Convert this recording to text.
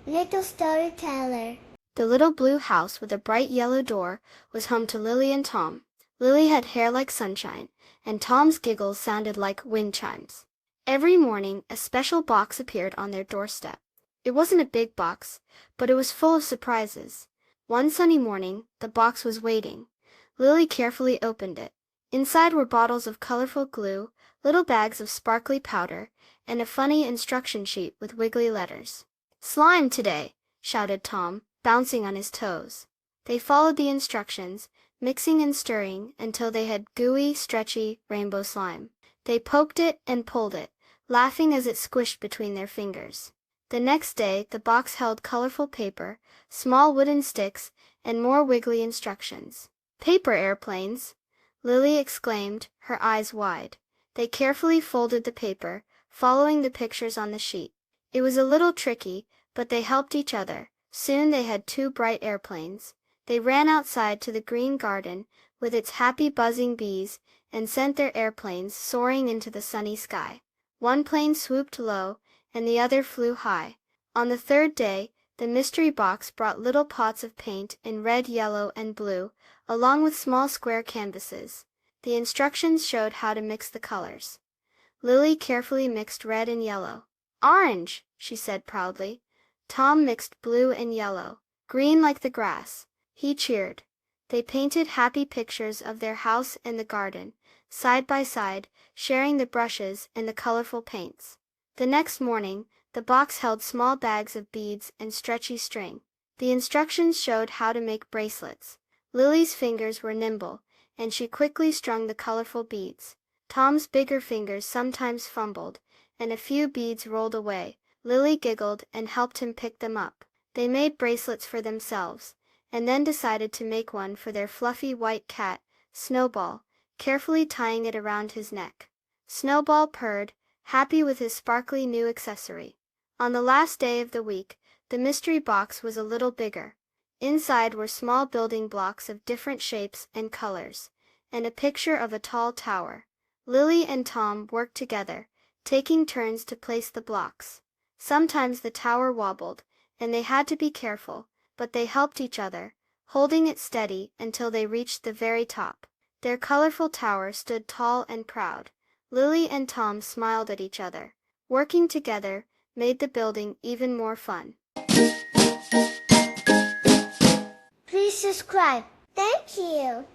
Little Storyteller. The little blue house with a bright yellow door was home to Lily and Tom. Lily had hair like sunshine, and Tom's giggles sounded like wind chimes. Every morning, a special box appeared on their doorstep. It wasn't a big box, but it was full of surprises. One sunny morning, the box was waiting. Lily carefully opened it. Inside were bottles of colorful glue, little bags of sparkly powder, and a funny instruction sheet with wiggly letters. "Slime today!" shouted Tom, bouncing on his toes. They followed the instructions, mixing and stirring until they had gooey, stretchy, rainbow slime. They poked it and pulled it, laughing as it squished between their fingers. The next day, the box held colorful paper, small wooden sticks, and more wiggly instructions. "Paper airplanes!" Lily exclaimed, her eyes wide. They carefully folded the paper, following the pictures on the sheet. It was a little tricky, but they helped each other. Soon they had two bright airplanes. They ran outside to the green garden, with its happy buzzing bees, and sent their airplanes soaring into the sunny sky. One plane swooped low, and the other flew high. On the third day, the mystery box brought little pots of paint in red, yellow, and blue, along with small square canvases. The instructions showed how to mix the colors. Lily carefully mixed red and yellow. "Orange!" she said proudly. Tom mixed blue and yellow. "Green like the grass!" he cheered. They painted happy pictures of their house and the garden, side by side, sharing the brushes and the colorful paints. The next morning, the box held small bags of beads and stretchy string. The instructions showed how to make bracelets. Lily's fingers were nimble, and she quickly strung the colorful beads. Tom's bigger fingers sometimes fumbled, and a few beads rolled away. Lily giggled and helped him pick them up. They made bracelets for themselves, and then decided to make one for their fluffy white cat, Snowball, carefully tying it around his neck. Snowball purred, happy with his sparkly new accessory. On the last day of the week, the mystery box was a little bigger. Inside were small building blocks of different shapes and colors, and a picture of a tall tower. Lily and Tom worked together, taking turns to place the blocks. Sometimes the tower wobbled, and they had to be careful, but they helped each other, holding it steady until they reached the very top. Their colorful tower stood tall and proud. Lily and Tom smiled at each other. Working together made the building even more fun. Please subscribe. Thank you.